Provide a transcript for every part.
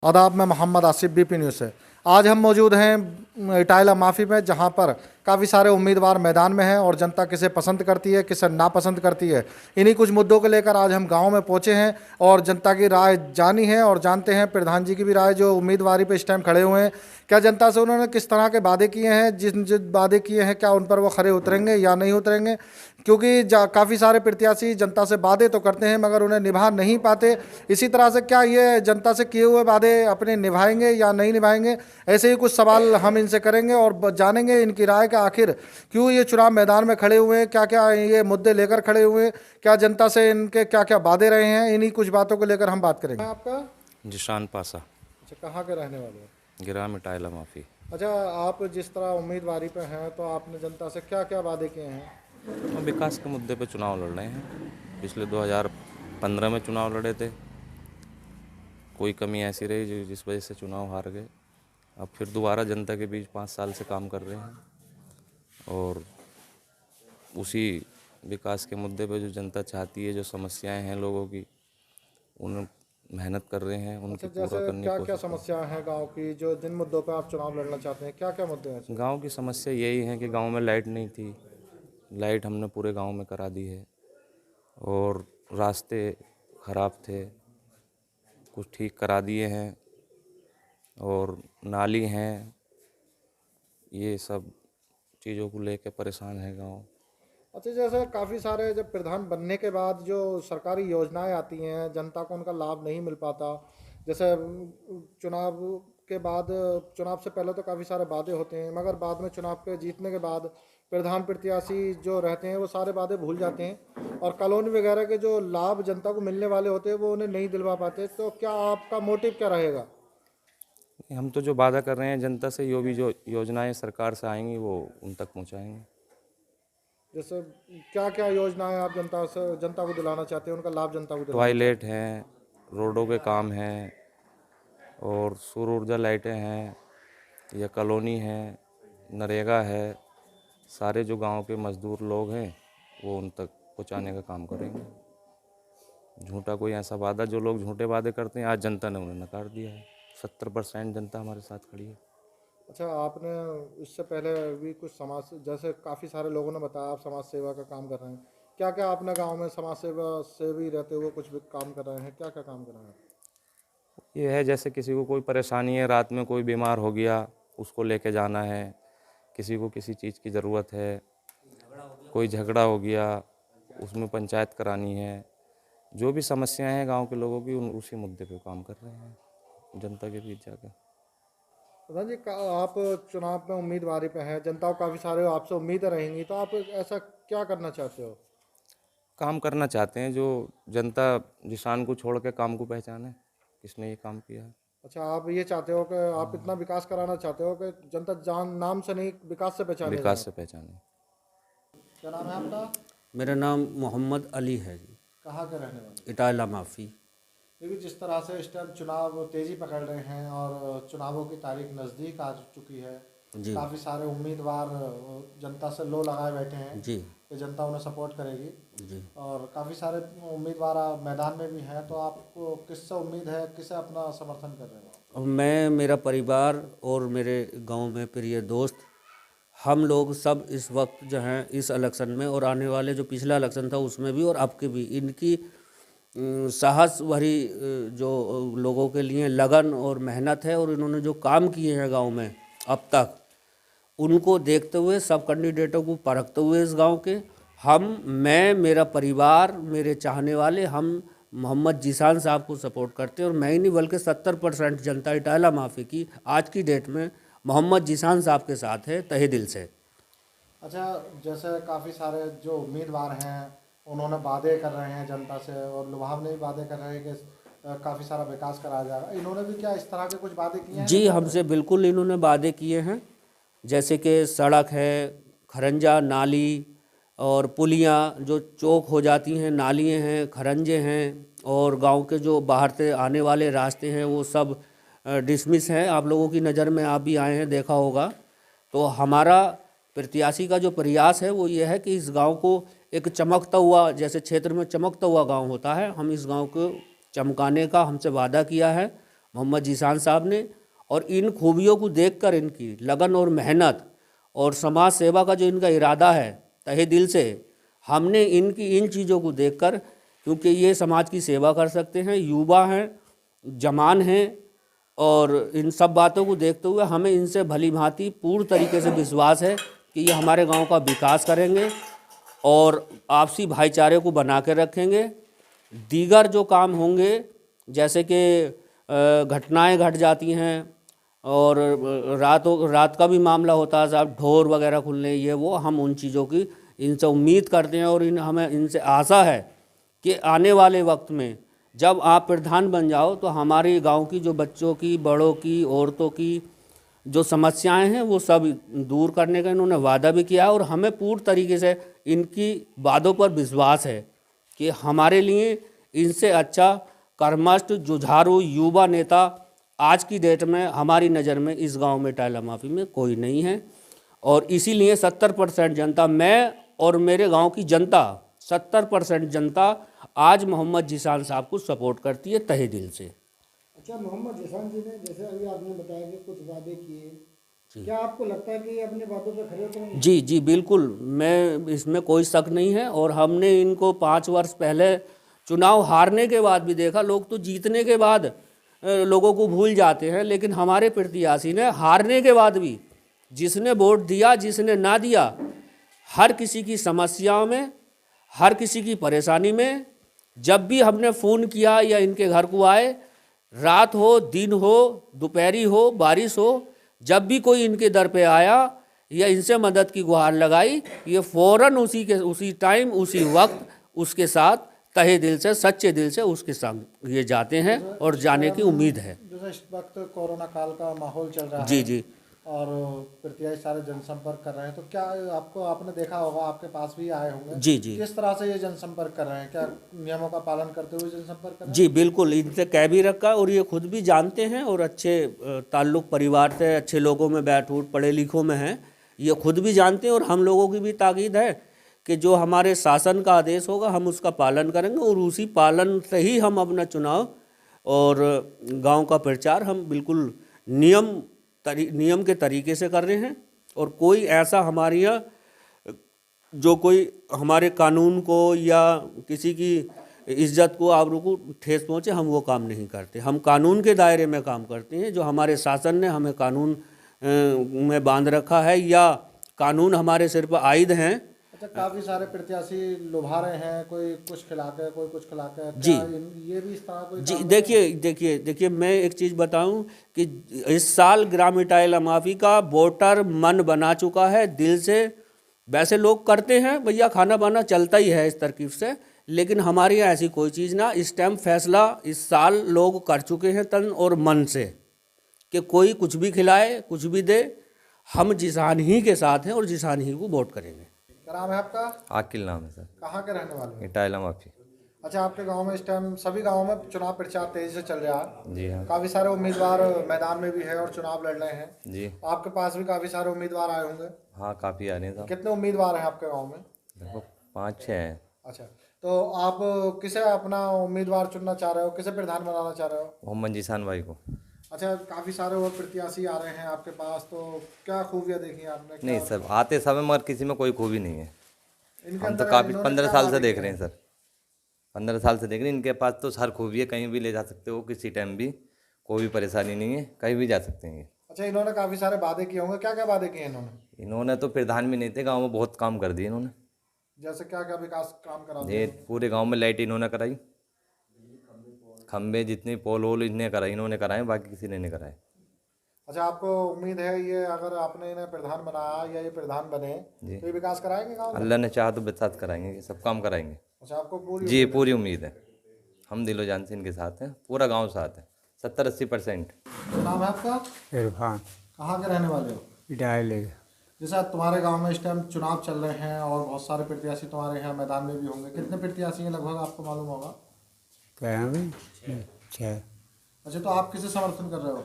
आदाब, मैं Mohammad Asif BP news से। आज हम मौजूद हैं इटाला माफ़ी में, जहां पर काफ़ी सारे उम्मीदवार मैदान में हैं और जनता किसे पसंद करती है, किसे नापसंद करती है, इन्हीं कुछ मुद्दों को लेकर आज हम गांव में पहुंचे हैं और जनता की राय जानी है और जानते हैं प्रधान जी की भी राय, जो उम्मीदवारी पे इस टाइम खड़े हुए हैं। क्या जनता से उन्होंने किस तरह के वादे किए हैं, जिन जिन वादे किए हैं क्या उन पर वो खरे उतरेंगे या नहीं उतरेंगे, क्योंकि काफ़ी सारे प्रत्याशी जनता से वादे तो करते हैं मगर उन्हें निभा नहीं पाते। इसी तरह से क्या ये जनता से किए हुए वादे अपने निभाएंगे या नहीं निभाएंगे, ऐसे ही कुछ सवाल हम इनसे करेंगे और जानेंगे इनकी राय का आखिर क्यों ये चुनाव मैदान में खड़े हुए हैं, क्या क्या ये मुद्दे लेकर खड़े हुए हैं, क्या जनता से इनके क्या क्या वादे रहे हैं। इन्हीं कुछ बातों को लेकर हम बात करेंगे। आपका जिशान पासा, अच्छा, कहाँ के रहने वाले हैं? ग्राम इटाला माफ़ी। अच्छा, आप जिस तरह उम्मीदवारी पे हैं तो आपने जनता से क्या क्या वादे किए हैं? हम विकास के मुद्दे पे चुनाव लड़ रहे हैं। पिछले 2015 में चुनाव लड़े थे, कोई कमी ऐसी रही जिस वजह से चुनाव हार गए। अब फिर दोबारा जनता के बीच 5 साल से काम कर रहे हैं और उसी विकास के मुद्दे पे जो जनता चाहती है, जो समस्याएं हैं लोगों की, उन मेहनत कर रहे हैं, उनकी अच्छा, पूरा जैसे करने की क्या क्या कोशिश। समस्याएं हैं गांव की, जो जिन मुद्दों पर आप चुनाव लड़ना चाहते हैं, क्या क्या मुद्दे हैं? गांव की समस्या यही है कि गांव में लाइट नहीं थी, लाइट हमने पूरे गांव में करा दी है और रास्ते ख़राब थे, कुछ ठीक करा दिए हैं और नाली हैं। ये सब चीज़ों को लेकर परेशान है गांव। अच्छा, जैसे काफ़ी सारे जब प्रधान बनने के बाद जो सरकारी योजनाएं आती हैं जनता को उनका लाभ नहीं मिल पाता। जैसे चुनाव के बाद, चुनाव से पहले तो काफ़ी सारे वादे होते हैं मगर बाद में चुनाव के जीतने के बाद प्रधान प्रत्याशी जो रहते हैं वो सारे वादे भूल जाते हैं और कॉलोनी वगैरह के जो लाभ जनता को मिलने वाले होते हैं वो उन्हें नहीं दिलवा पाते। तो क्या आपका मोटिव क्या रहेगा? हम तो जो वादा कर रहे हैं जनता से, जो योजनाएं सरकार से आएंगी वो उन तक पहुंचाएंगे। जैसे क्या क्या योजनाएं आप जनता को दिलाना चाहते हैं, उनका लाभ जनता को दिलाना चाहते टॉयलेट हैं, रोडों के काम हैं और सौर ऊर्जा लाइटें हैं, या कॉलोनी है, नरेगा है। सारे जो गांव के मजदूर लोग हैं वो उन तक पहुंचाने का काम करेंगे। झूठा कोई ऐसा वादा, जो लोग झूठे वादे करते हैं, आज जनता ने उन्हें नकार दिया है। 70% जनता हमारे साथ खड़ी है। अच्छा, आपने इससे पहले भी कुछ समाज, जैसे काफ़ी सारे लोगों ने बताया आप समाज सेवा का काम कर रहे हैं, क्या क्या आपने गांव में समाज सेवा से भी रहते हुए कुछ भी काम कर रहे हैं, क्या क्या काम कर रहे हैं? ये है, जैसे किसी को कोई परेशानी है, रात में कोई बीमार हो गया, उसको लेके जाना है। किसी को किसी चीज़ की ज़रूरत है, कोई झगड़ा हो गया, उसमें पंचायत करानी है। जो भी समस्याएं हैं गांव के लोगों की, उसी मुद्दे पे काम कर रहे हैं जनता के बीच जाकर। प्रधान जी, आप चुनाव में उम्मीदवारी पे हैं, जनता को काफ़ी सारे आपसे उम्मीदें रहेंगी, तो आप ऐसा क्या करना चाहते हो? काम करना चाहते हैं जो जनता जिसान को छोड़ के काम को पहचाने, किसने ये काम किया है। अच्छा, आप ये चाहते हो कि आप इतना विकास कराना चाहते हो कि जनता जान नाम से नहीं विकास से पहचाने विकास जाए। से पहचाने। क्या नाम है आपका? मेरा नाम मोहम्मद अली है जी, कहाँ के रहने वाले? इटाला माफ़ी। देखिए, जिस तरह से इस टाइम चुनाव तेजी पकड़ रहे हैं और चुनावों की तारीख नज़दीक आ चुकी है, जी काफ़ी सारे उम्मीदवार जनता से लो लगाए बैठे हैं जी कि जनता उन्हें सपोर्ट करेगी जी। और काफ़ी सारे उम्मीदवार मैदान में भी हैं, तो आपको किससे उम्मीद है, किसे अपना समर्थन कर रहे हो? और मैं, मेरा परिवार और मेरे गांव में प्रिय दोस्त, हम लोग सब इस वक्त जो हैं इस इलेक्शन में और आने वाले जो पिछला इलेक्शन था उसमें भी और अब के भी, इनकी साहस भरी जो लोगों के लिए लगन और मेहनत है और इन्होंने जो काम किए हैं गांव में अब तक, उनको देखते हुए, सब कैंडिडेटों को परखते हुए इस गांव के, मैं, मेरा परिवार, मेरे चाहने वाले, हम मोहम्मद जिशान साहब को सपोर्ट करते हैं। और मैं ही नहीं बल्कि 70% जनता इटाला माफ़ी की आज की डेट में मोहम्मद जिशान साहब के साथ है, तहे दिल से। अच्छा, जैसे काफ़ी सारे जो उम्मीदवार हैं उन्होंने वादे कर रहे हैं जनता से और लुभावने भी वादे कर रहे हैं कि काफ़ी सारा विकास कराया जाएगा, इन्होंने भी क्या इस तरह के कुछ वादे किए हैं? जी, हमसे बिल्कुल इन्होंने वादे किए हैं, जैसे कि सड़क है, खरंजा, नाली और पुलियाँ जो चौक हो जाती हैं, नालियाँ हैं, खरंजे हैं और गांव के जो बाहर से आने वाले रास्ते हैं वो सब डिसमिस हैं। आप लोगों की नज़र में, आप भी आए हैं, देखा होगा। तो हमारा प्रत्याशी का जो प्रयास है वो ये है कि इस गांव को एक चमकता हुआ, जैसे क्षेत्र में चमकता हुआ गांव होता है, हम इस गांव को चमकाने का हमसे वादा किया है मोहम्मद जीशान साहब ने। और इन खूबियों को देखकर, इनकी लगन और मेहनत और समाज सेवा का जो इनका इरादा है तहे दिल से, हमने इनकी इन चीज़ों को देखकर, क्योंकि ये समाज की सेवा कर सकते हैं, युवा हैं, जवान हैं, और इन सब बातों को देखते हुए हमें इनसे भली भांति पूर्ण तरीके से विश्वास है कि ये हमारे गांव का विकास करेंगे और आपसी भाईचारे को बना के रखेंगे। दीगर जो काम होंगे, जैसे कि घटनाएं घट जाती हैं और रात का भी मामला होता है साहब, ढोर वगैरह खुलने, ये वो, हम उन चीज़ों की इनसे उम्मीद करते हैं और हमें इनसे आशा है कि आने वाले वक्त में जब आप प्रधान बन जाओ तो हमारे गांव की जो बच्चों की, बड़ों की, औरतों की जो समस्याएं हैं वो सब दूर करने का इन्होंने वादा भी किया है। और हमें पूर्ण तरीके से इनकी बातों पर विश्वास है कि हमारे लिए इनसे अच्छा कर्मठ, जुझारू युवा नेता आज की डेट में हमारी नज़र में इस गांव में टाइला माफी में कोई नहीं है। और इसीलिए 70% जनता, मैं और मेरे गांव की जनता, 70% जनता आज मोहम्मद जीशान साहब को सपोर्ट करती है तहे दिल से। अच्छा, मोहम्मद जीशान जी ने जैसे अभी आपने बताया कि कुछ वादे किए, क्या आपको लगता है कि ये अपने वादों पर खरे उतरेंगे? जी जी बिल्कुल, मैं इसमें कोई शक नहीं है। और हमने इनको 5 वर्ष पहले चुनाव हारने के बाद भी देखा। लोग तो जीतने के बाद लोगों को भूल जाते हैं, लेकिन हमारे प्रत्याशी ने हारने के बाद भी, जिसने वोट दिया, जिसने ना दिया, हर किसी की समस्याओं में, हर किसी की परेशानी में, जब भी हमने फ़ोन किया या इनके घर को आए, रात हो, दिन हो, दोपहरी हो, बारिश हो, जब भी कोई इनके दर पे आया या इनसे मदद की गुहार लगाई, ये फ़ौरन उसी टाइम, उसी वक्त उसके साथ तहे दिल से, सच्चे दिल से उसके संग ये जाते हैं और जाने की उम्मीद है। जैसे इस वक्त कोरोना काल का माहौल चल रहा है, जी जी और प्रत्याशी सारे जनसंपर्क कर रहे हैं, तो क्या आपने देखा होगा, आपके पास भी आए होंगे, जी जी किस तरह से ये जनसंपर्क कर रहे हैं? क्या नियमों का पालन करते हुए जनसंपर्क कर रहे हैं? जी बिल्कुल, इनसे कह भी रखा और ये खुद भी जानते हैं और अच्छे ताल्लुक़ परिवार से, अच्छे लोगों में बैठ उठ, पढ़े लिखों में हैं, ये खुद भी जानते हैं। और हम लोगों की भी ताकीद है कि जो हमारे शासन का आदेश होगा हम उसका पालन करेंगे और उसी पालन से ही हम अपना चुनाव और गांव का प्रचार हम बिल्कुल नियम के तरीके से कर रहे हैं। और कोई ऐसा हमारे यहाँ जो कोई हमारे कानून को या किसी की इज्जत को, आबरू को ठेस पहुँचे, हम वो काम नहीं करते। हम कानून के दायरे में काम करते हैं। जो हमारे शासन ने हमें कानून में बांध रखा है या कानून हमारे सिर पर आयद हैं। अच्छा, काफी सारे प्रत्याशी लुभा रहे हैं, कोई कुछ खिला के, कोई कुछ खिला के, जी। ये भी इस तरह कोई जी काम देखिए मैं एक चीज़ बताऊं कि इस साल ग्रामीण टाइला माफी का वोटर मन बना चुका है दिल से। वैसे लोग करते हैं भैया, खाना बाना चलता ही है इस तरकीब से, लेकिन हमारे यहाँ ऐसी कोई चीज़ ना। इस टाइम फैसला इस साल लोग कर चुके हैं तन और मन से कि कोई कुछ भी खिलाए, कुछ भी दे, हम जीशान ही के साथ हैं और जीशान ही को वोट करेंगे। क्या नाम है आपका? आकिल नाम है सर, कहाँ के रहने वाले हैं? टाइला माफी। अच्छा, आपके गांव में इस टाइम सभी गांवों में चुनाव प्रचार तेजी से चल रहा है। जी हाँ। काफी सारे उम्मीदवार मैदान में भी है और चुनाव लड़ रहे हैं। जी आपके पास भी काफी सारे उम्मीदवार आए होंगे। हाँ, काफ़ी आ रहे हैं साहब, कितने उम्मीदवार हैं आपके गांव में? देखो 5-6 हैं। अच्छा, तो आप किसे अपना उम्मीदवार चुनना चाह रहे हो, किसे प्रधान बनाना चाह रहे हो? मोहम्मद जीशान भाई को। अच्छा, काफी सारे और प्रत्याशी आ रहे हैं आपके पास, तो क्या खूबियाँ देखी आपने? नहीं सर, आते सब मगर किसी में कोई खूबी नहीं है। इनके हम तो अंदर काफ़ी इन्होंने 15 क्या साल से वादे देख किए रहे हैं सर, 15 साल से देख रहे हैं। इनके पास तो हर खूबी है, कहीं भी ले जा सकते हो, किसी टाइम भी, कोई भी परेशानी नहीं है, कहीं भी जा सकते हैं ये। अच्छा, इन्होंने काफी सारे वादे किए होंगे, क्या क्या वादे किए इन्होंने? इन्होंने तो प्रधान भी नहीं थे, गांव में बहुत काम कर दिए इन्होंने। जैसे क्या क्या विकास काम करा ये दिए? पूरे गांव में लाइट इन्होंने कराई, खंबे जितने पोल वोल इन्हें कराई, इन्होंने कराए, बाकी किसी ने नहीं कराए। अच्छा, आपको उम्मीद है ये अगर आपने इन्हें प्रधान बनाया या ये प्रधान बने जी। तो ये विकास कराएंगे गाँव में? अल्लाह ने चाहा तो विकास कराएंगे, ये सब काम कराएंगे। अच्छा, आपको पूरी जी पूरी उम्मीद है, हम दिलो जान से इनके साथ हैं, पूरा गांव साथ है, 70-80%। नाम है आपका? इरफान कहाँ के रहने वाले हो? डायले जैसा तुम्हारे गांव में इस टाइम चुनाव चल रहे हैं और बहुत सारे प्रत्याशी तुम्हारे यहाँ मैदान में भी होंगे, कितने प्रत्याशी हैं लगभग, आपको मालूम होगा? कहें भी 6 अच्छा, तो आप किसे समर्थन कर रहे हो?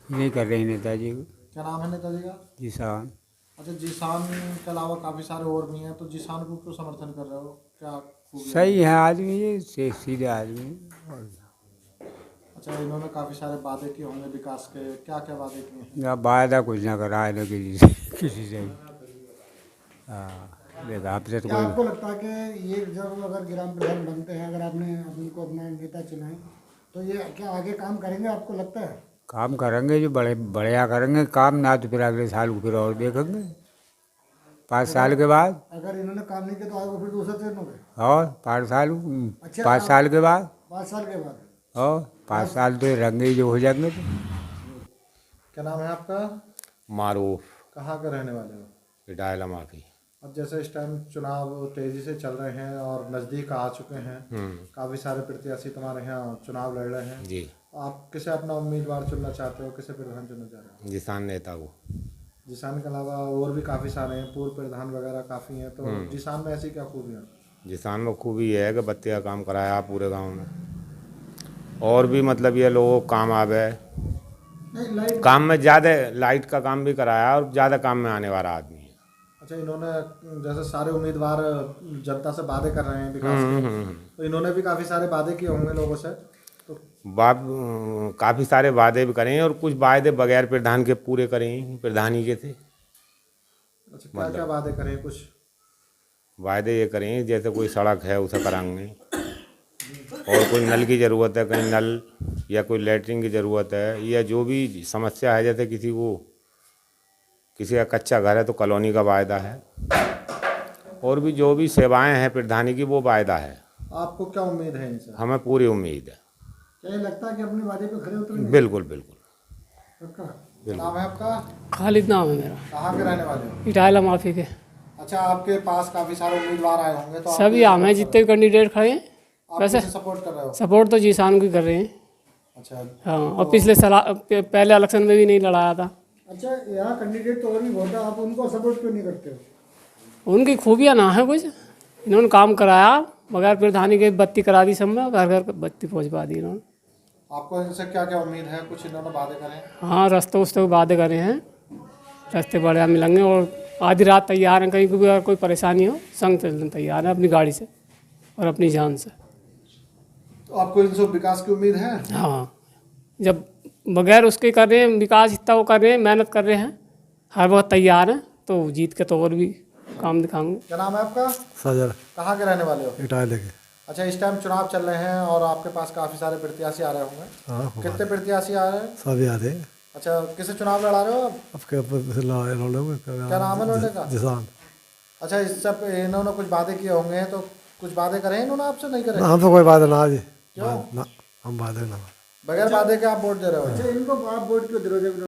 नहीं कर रहे नेताजी को। क्या नाम है नेताजी का? किसान अच्छा, जीशान के अलावा काफ़ी सारे और भी हैं, तो जीशान को क्यों समर्थन कर रहे हो? क्या खूबियाँ? सही है आदमी, ये सीधे आदमी। और अच्छा, इन्होंने काफ़ी सारे वादे किए होंगे विकास के, क्या क्या वादे किए हैं? ना वायदा कुछ ना करा है ना किसी से किसी से हाँ देखा आपसे तो क्या कोई आपको लगता है कि ये जब अगर ग्राम प्रधान बनते हैं, अगर आपने उनको अपना नेता चुना है, तो ये क्या आगे काम करेंगे आपको लगता है? काम करेंगे जो बड़े बढ़िया करेंगे काम, ना तो फिर अगले साल को फिर और देखेंगे 5 साल के बाद, अगर इन्होंने काम नहीं किया तो आगे फिर दूसरा चुन होंगे और 5 साल अच्छा, 5 साल के बाद, 5 साल के बाद। और 5 साल तो रंगे जो हो जाएंगे तो। क्या नाम है आपका? मारूफ कहाँ के रहने वाले हो? डायला माफी। अब जैसे इस टाइम चुनाव तेजी से चल रहे हैं और नज़दीक आ चुके हैं, काफ़ी सारे प्रत्याशी तुम्हारे यहाँ चुनाव लड़ रहे हैं, जी, आप किसे अपना उम्मीदवार चुनना चाहते हो, किसे प्रधान चुनना चाह रहे हो? जिसान नेता को। जिसान के अलावा और भी काफ़ी सारे हैं, पूर्व प्रधान वगैरह काफ़ी हैं, तो जिसान में ऐसी क्या खूबियाँ? जिसान में खूबी ये है कि बत्ती का काम कराया पूरे गांव में, और भी मतलब ये लोगों को काम आवे, नहीं, लाइट काम में ज़्यादा लाइट का काम भी कराया और ज़्यादा काम में आने वाला आदमी है। अच्छा, इन्होंने जैसे सारे उम्मीदवार जनता से वादे कर रहे हैं विकास के, तो इन्होंने भी काफ़ी सारे वादे किए होंगे लोगों से, तो बाप काफ़ी सारे वादे भी करें और कुछ वादे बगैर प्रधान के पूरे करें, प्रधान ही के थे। अच्छा, क्या क्या वादे करें कुछ? वादे ये करें जैसे कोई सड़क है उसे कराएंगे, और कोई नल की ज़रूरत है कहीं नल, या कोई लैट्रिन की ज़रूरत है, या जो भी समस्या है, जैसे किसी का कच्चा घर है तो कॉलोनी का वायदा है, और भी जो भी सेवाएं हैं प्रधानी की वो वायदा है। आपको क्या उम्मीद है इनसे? हमें पूरी उम्मीद है। क्या ये लगता है कि अपने वादे पे खरे उतरेंगे? बिल्कुल बिल्कुल। पक्का? नाम है आपका? खालिद नाम है मेरा, कहाँ के रहने वाले हो? इटाला माफी के। अच्छा, आपके पास काफ़ी सारे उम्मीदवार आए होंगे, तो आप सभी आम हैं जितने भी कैंडिडेट खड़े हैं, आप वैसे किसे सपोर्ट कर रहे हो? सपोर्ट तो जीसान को ही कर रहे हैं। अच्छा, हाँ, और पिछले साल पहले इलेक्शन में भी नहीं लड़ाया था। अच्छा, यहाँ कैंडिडेट तो और भी बहुत है, आप उनको सपोर्ट क्यों नहीं करते हो? उनकी खूबियाँ ना है कुछ, इन्होंने काम कराया बगैर प्रधानी के, बत्ती करा दी सब में, घर घर बत्ती पहुँचवा दी इन्होंने। आपको इनसे क्या क्या उम्मीद है, कुछ इन्होंने वादे करे? हाँ, रास्ते उस्ते की वादे करे हैं, रास्ते बढ़िया मिलेंगे, और आधी रात तैयार हैं, कहीं भी अगर कोई परेशानी हो संग चलने तैयार है अपनी गाड़ी से और अपनी जान से। तो आपको इनसे विकास की उम्मीद है? हाँ, जब बगैर उसके कर रहे हैं विकास, इतना वो कर रहे हैं, मेहनत कर रहे हैं, हर वक्त तैयार हैं, तो जीत के तो और भी काम दिखाएंगे। क्या नाम है आपका? साजर कहाँ के रहने वाले हो? इटाले के। अच्छा, इस टाइम चुनाव चल रहे हैं और आपके पास काफ़ी सारे प्रत्याशी आ रहे होंगे, हाँ कितने प्रत्याशी आ रहे हैं? सब याद है। अच्छा, किसे चुनाव लड़ा रहे हो आप? आपके क्या नाम है लड़ने का? जिसान। अच्छा, इस सब इन्होंने कुछ वादे किए होंगे, तो कुछ वादे करे इन्होंने आपसे, नहीं करे? ना हम तो कोई बात ना जी। क्यों? ना हम बात ना। बगैर वादे के आप वोट दे रहे हो? अच्छा, इनको आप वोट क्यों दे रहे हो जब